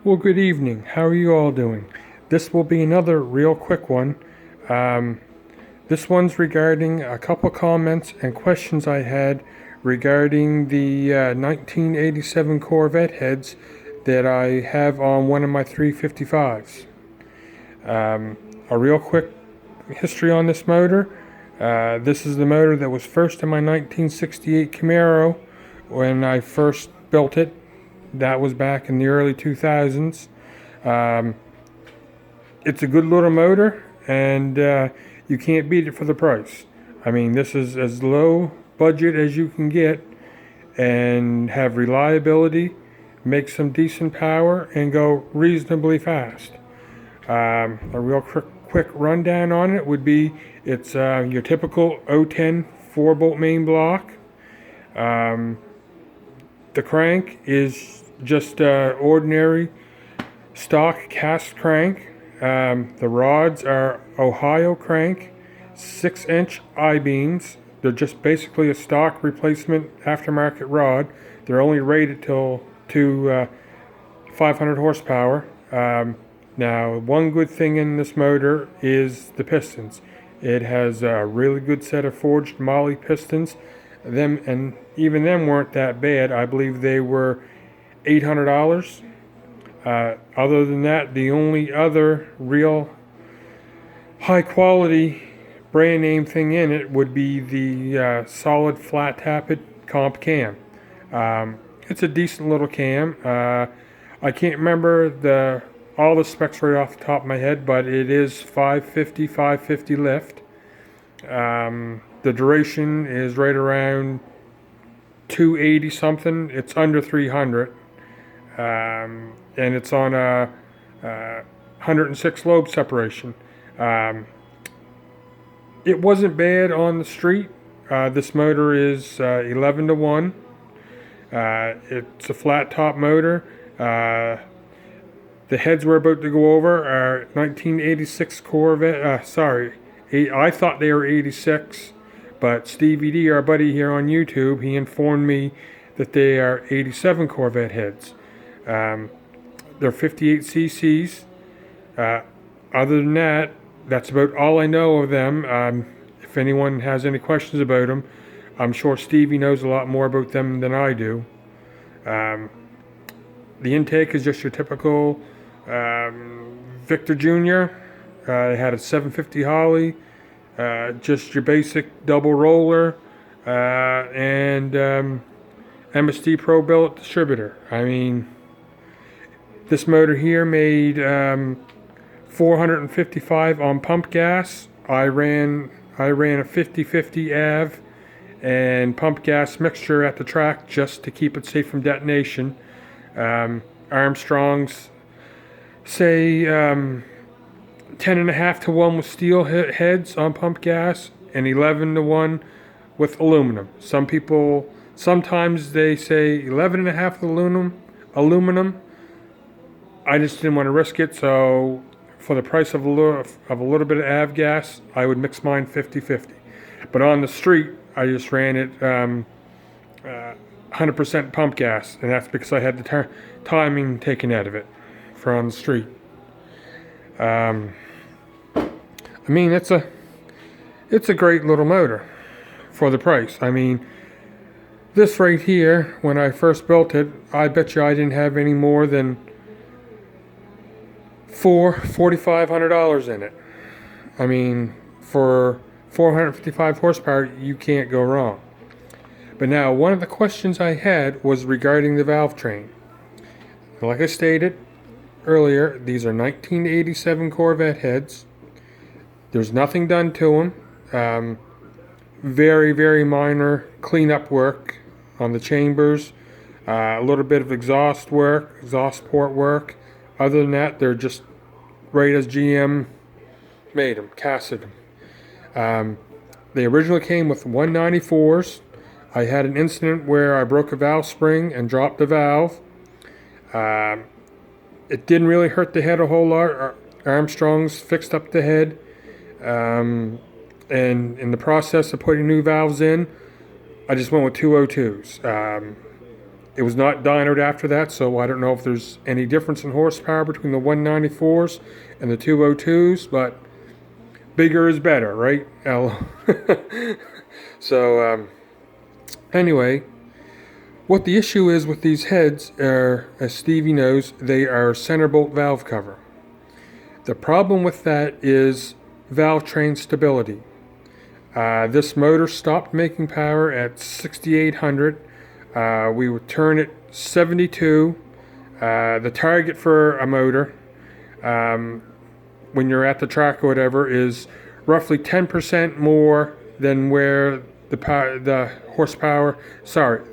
Well, good evening. How are you all doing? This will be another real quick one. Um, this one's regarding a couple comments and questions I had regarding the 1987 Corvette heads that I have on one of my 355s. A real quick history on this motor. This is the motor that was first in my 1968 Camaro when I first built it. That was back in the early 2000s. Um, it's a good little motor, and you can't beat it for the price. I mean, this is as low budget as you can get and have reliability, make some decent power, and go reasonably fast. A real quick rundown on it would be it's your typical 010 4-bolt main block. Um, the crank is just ordinary stock cast crank. The rods are Ohio crank, 6-inch I-beams. They're just basically a stock replacement aftermarket rod. They're only rated to 500 horsepower. Now, one good thing in this motor is the pistons. It has a really good set of forged moly pistons. Even them weren't that bad. I believe they were $800. Other than that, the only other real high quality brand name thing in it would be the solid flat tappet comp cam. It's a decent little cam. I can't remember all the specs right off the top of my head, but it is 550 lift. The duration is right around 280 something. It's under 300. And it's on a 106 lobe separation. It wasn't bad on the street. This motor is 11 to 1. It's a flat top motor. The heads we're about to go over are 1986 Corvette. I thought they were 86, but Stevie D, our buddy here on YouTube, he informed me that they are 87 Corvette heads. They're 58 cc's. Other than that, that's about all I know of them. If anyone has any questions about them, I'm sure Stevie knows a lot more about them than I do. The intake is just your typical Victor Jr. It had a 750 Holly, just your basic double roller, and MSD Pro billet distributor. I mean, this motor here made 455 on pump gas. I ran a 50-50 AV and pump gas mixture at the track just to keep it safe from detonation. Armstrong's say 10.5 to 1 with steel heads on pump gas and 11 to 1 with aluminum. Sometimes they say 11.5 with aluminum. I just didn't want to risk it, so for the price of a little bit of av gas, I would mix mine 50-50. But on the street, I just ran it 100% pump gas, and that's because I had the timing taken out of it for on the street. I mean, it's a great little motor for the price. I mean, this right here, when I first built it, I bet you I didn't have any more than $4,500 in it. I mean, for 455 horsepower, you can't go wrong. But now, one of the questions I had was regarding the valve train. Like I stated earlier, these are 1987 Corvette heads. There's nothing done to them. Very, very minor cleanup work on the chambers. A little bit of exhaust port work. Other than that, they're just right as GM made them, casted them. They originally came with 194s. I had an incident where I broke a valve spring and dropped the valve. It didn't really hurt the head a whole lot. Armstrong's fixed up the head. And in the process of putting new valves in, I just went with 202s. It was not dynoed after that, so I don't know if there's any difference in horsepower between the 194s and the 202s, but bigger is better, right? So, anyway, what the issue is with these heads are, as Stevie knows, they are center bolt valve cover. The problem with that is valve train stability. This motor stopped making power at 6,800. We would turn it 72. The target for a motor, when you're at the track or whatever, is roughly 10% more than where the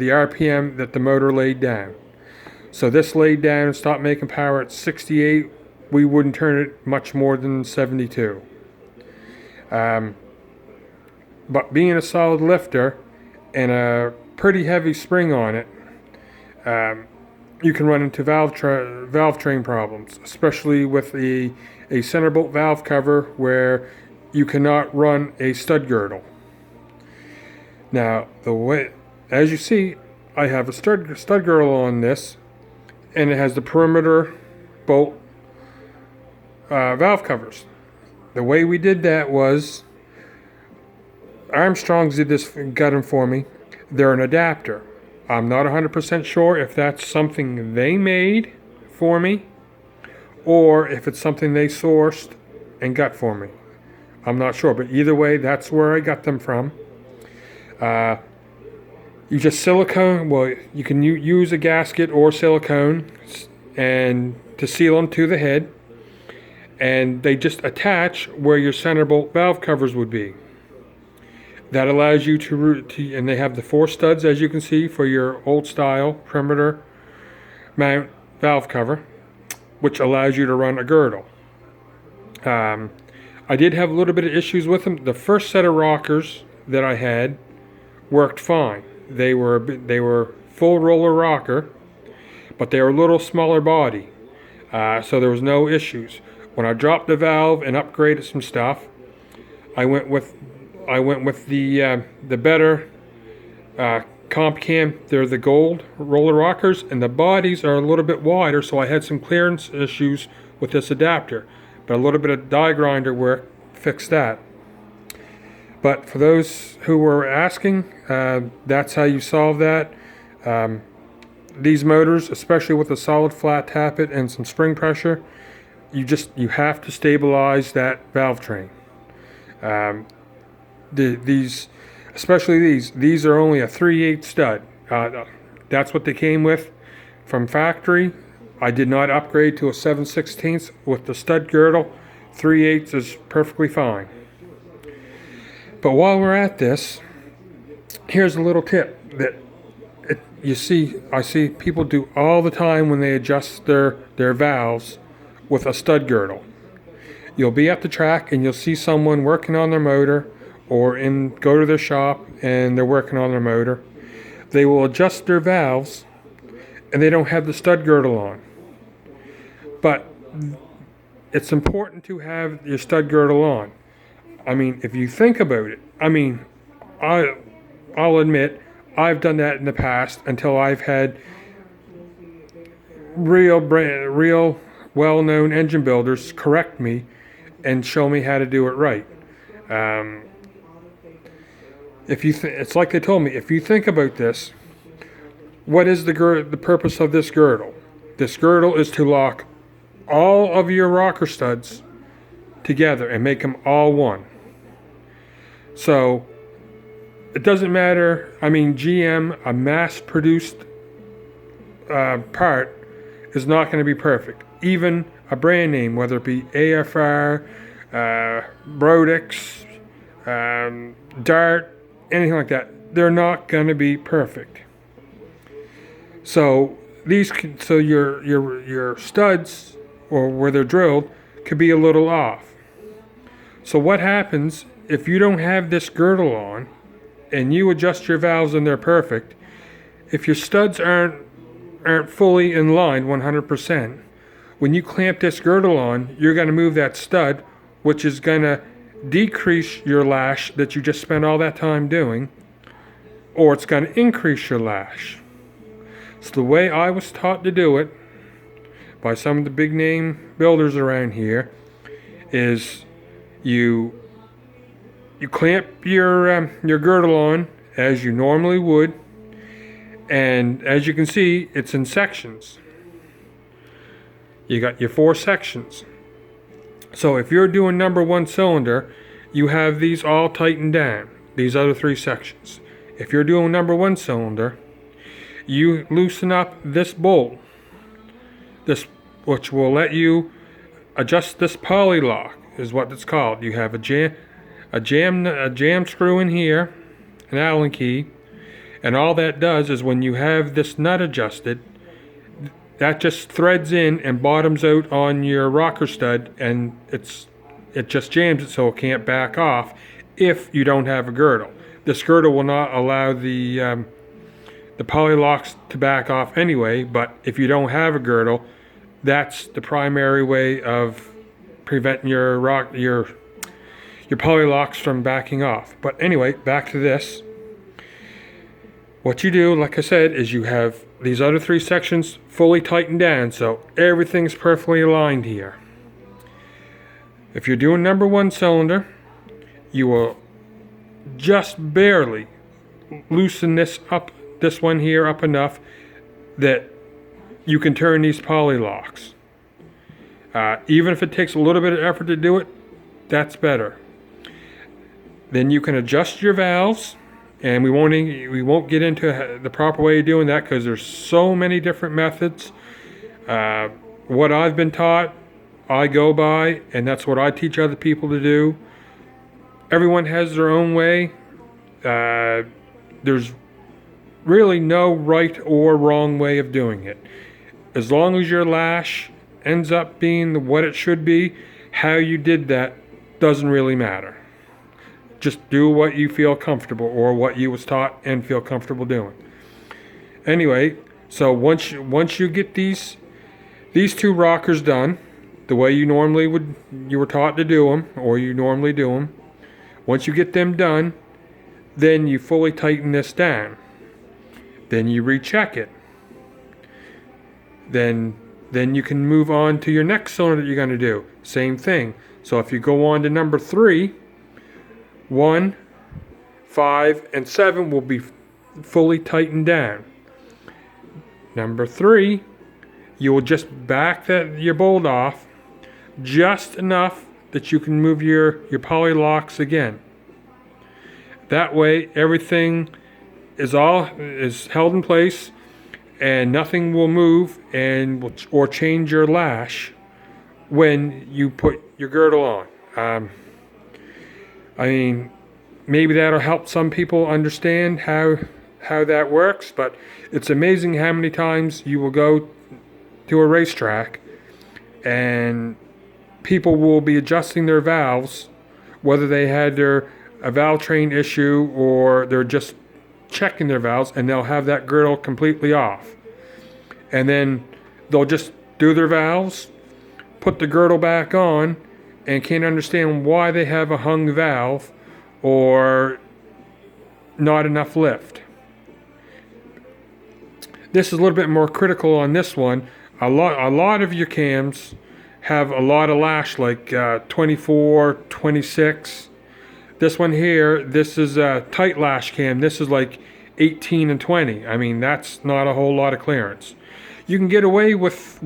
RPM that the motor laid down. So this laid down and stopped making power at 68. We wouldn't turn it much more than 72. But being a solid lifter and a pretty heavy spring on it, you can run into valve train problems, especially with a center bolt valve cover where you cannot run a stud girdle. Now, as you see, I have a stud girdle on this, and it has the perimeter bolt valve covers. The way we did that was Armstrong's got them for me. They're an adapter. I'm not 100% sure if that's something they made for me or if it's something they sourced and got for me. I'm not sure, but either way, that's where I got them from. You just silicone, well, you can use a gasket or silicone and to seal them to the head, and they just attach where your center bolt valve covers would be. That allows you and they have the 4 studs, as you can see, for your old style perimeter mount valve cover, which allows you to run a girdle. I did have a little bit of issues with them. The first set of rockers that I had worked fine. They were full roller rocker, but they were a little smaller body, so there was no issues. When I dropped the valve and upgraded some stuff, I went with the better comp cam. They're the gold roller rockers, and the bodies are a little bit wider, so I had some clearance issues with this adapter, but a little bit of die grinder work fixed that. But for those who were asking, that's how you solve that. These motors, especially with a solid flat tappet and some spring pressure, you have to stabilize that valve train. These are only a 3/8 stud. That's what they came with from factory. I did not upgrade to a 7/16 with the stud girdle. 3/8 is perfectly fine. But while we're at this, here's a little tip that I see people do all the time when they adjust their valves with a stud girdle. You'll be at the track and you'll see someone working on their motor, or go to their shop and they're working on their motor. They will adjust their valves and they don't have the stud girdle on. But it's important to have your stud girdle on. I mean, if you think about it, I'll admit I've done that in the past until I've had real well-known engine builders correct me and show me how to do it right. It's like they told me, if you think about this, what is the purpose of this girdle? This girdle is to lock all of your rocker studs together and make them all one. So it doesn't matter. I mean, GM, a mass-produced part, is not going to be perfect. Even a brand name, whether it be AFR, Brodix, Dart, anything like that, they're not going to be perfect. So your studs, or where they're drilled, could be a little off. So what happens if you don't have this girdle on and you adjust your valves and they're perfect? If your studs aren't fully in line 100%, when you clamp this girdle on, you're going to move that stud, which is going to decrease your lash that you just spent all that time doing, or it's going to increase your lash. So the way I was taught to do it by some of the big name builders around here is you clamp your girdle on as you normally would, and as you can see, it's in sections. You got your 4 sections. So if you're doing number 1 cylinder, you have these all tightened down, these other 3 sections. If you're doing number 1 cylinder, you loosen up this bolt, which will let you adjust this poly lock, is what it's called. You have a jam screw in here, an Allen key, and all that does is when you have this nut adjusted, that just threads in and bottoms out on your rocker stud, and it just jams it so it can't back off if you don't have a girdle. This girdle will not allow the poly locks to back off anyway, but if you don't have a girdle, that's the primary way of preventing your poly locks from backing off. But anyway, back to this. What you do, like I said, is you have these other 3 sections fully tightened down, so everything's perfectly aligned here. If you're doing number 1 cylinder, you will just barely loosen this one here up enough that you can turn these poly locks. Even if it takes a little bit of effort to do it, that's better. Then you can adjust your valves, and we won't get into the proper way of doing that because there's so many different methods. What I've been taught, I go by, and that's what I teach other people to do. Everyone has their own way. There's really no right or wrong way of doing it. As long as your lash ends up being what it should be, how you did that doesn't really matter. Just do what you feel comfortable, or what you was taught and feel comfortable doing. Anyway, so once you get these 2 rockers done the way you were taught to do them, or you normally do them, once you get them done, then you fully tighten this down. Then you recheck it. Then you can move on to your next cylinder that you're going to do. Same thing. So if you go on to number 3, 1, 5, and 7 will be fully tightened down. Number 3, you will just back your bolt off just enough that you can move your poly locks again. That way everything is held in place and nothing will move or change your lash when you put your girdle on. I mean, maybe that'll help some people understand how that works, but it's amazing how many times you will go to a racetrack and people will be adjusting their valves, whether they had a valve train issue or they're just checking their valves, and they'll have that girdle completely off. And then they'll just do their valves, put the girdle back on, and can't understand why they have a hung valve or not enough lift. This is a little bit more critical on this one. A lot of your cams have a lot of lash, like 24, 26. This one here, this is a tight lash cam. This is like 18 and 20. I mean, that's not a whole lot of clearance. You can get away with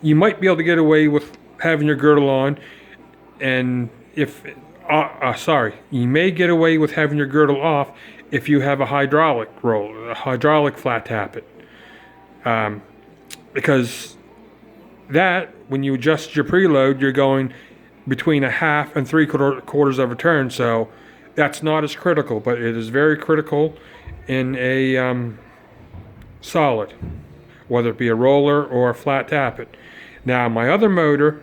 you might be able to get away with having your girdle on, and you may get away with having your girdle off if you have a hydraulic flat tappet. Because that, when you adjust your preload, you're going between 1/2 and 3/4 of a turn, so that's not as critical, but it is very critical in a solid, whether it be a roller or a flat tappet. Now, my other motor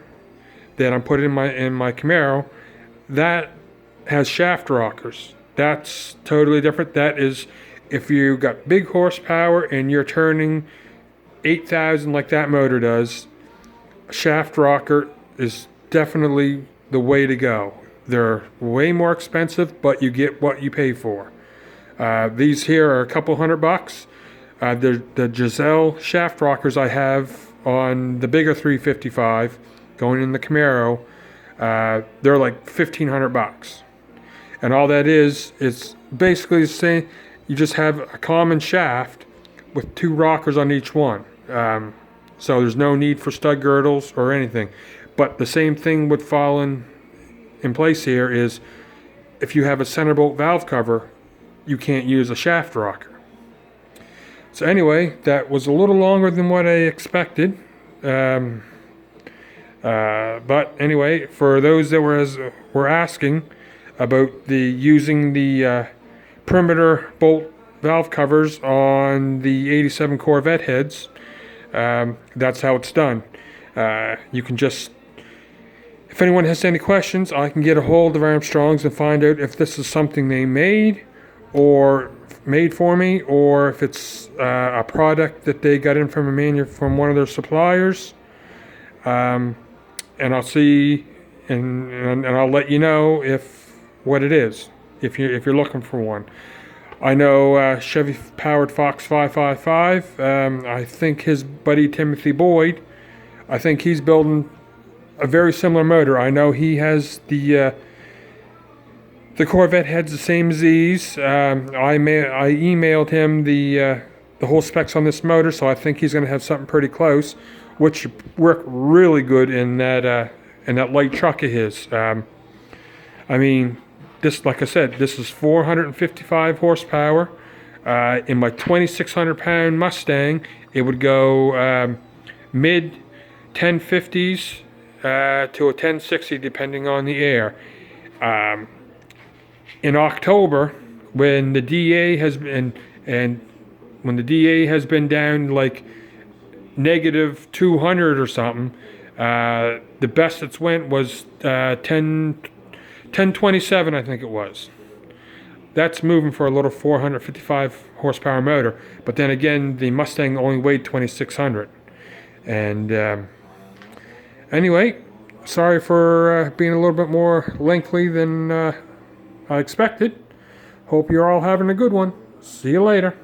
that I'm putting in my Camaro, that has shaft rockers. That's totally different. That is, if you got big horsepower and you're turning 8,000 like that motor does, a shaft rocker is definitely the way to go. They're way more expensive, but you get what you pay for. These here are a couple $100. The Giselle shaft rockers I have on the bigger 355 going in the Camaro, they're like $1,500. And all that is basically the same. You just have a common shaft with 2 rockers on each one. So there's no need for stud girdles or anything. But the same thing would fall in place here is if you have a center bolt valve cover, you can't use a shaft rocker. So anyway, that was a little longer than what I expected. But anyway, for those that were asking about using the perimeter bolt valve covers on the 87 Corvette heads, that's how it's done. You can just, if anyone has any questions, I can get a hold of Armstrong's and find out if this is something they made for me, or if it's a product that they got in from one of their suppliers. And I'll see, and I'll let you know what it is if you're looking for one. I know Chevy powered Fox 555. I think his buddy Timothy Boyd, I think he's building a very similar motor. I know he has the Corvette heads the same as these. I emailed him the whole specs on this motor, so I think he's going to have something pretty close, which work really good in that light truck of his. I mean, this, like I said, this is 455 horsepower. In my 2,600-pound Mustang, it would go mid 1050s to a 1060, depending on the air. In October, when the DA has been when the DA has been down like negative 200 or something, the best it's went was 1027, I think it was. That's moving for a little 455 horsepower motor. But then again, the Mustang only weighed 2,600. And anyway, sorry for being a little bit more lengthy than I expected. Hope you're all having a good one. See you later.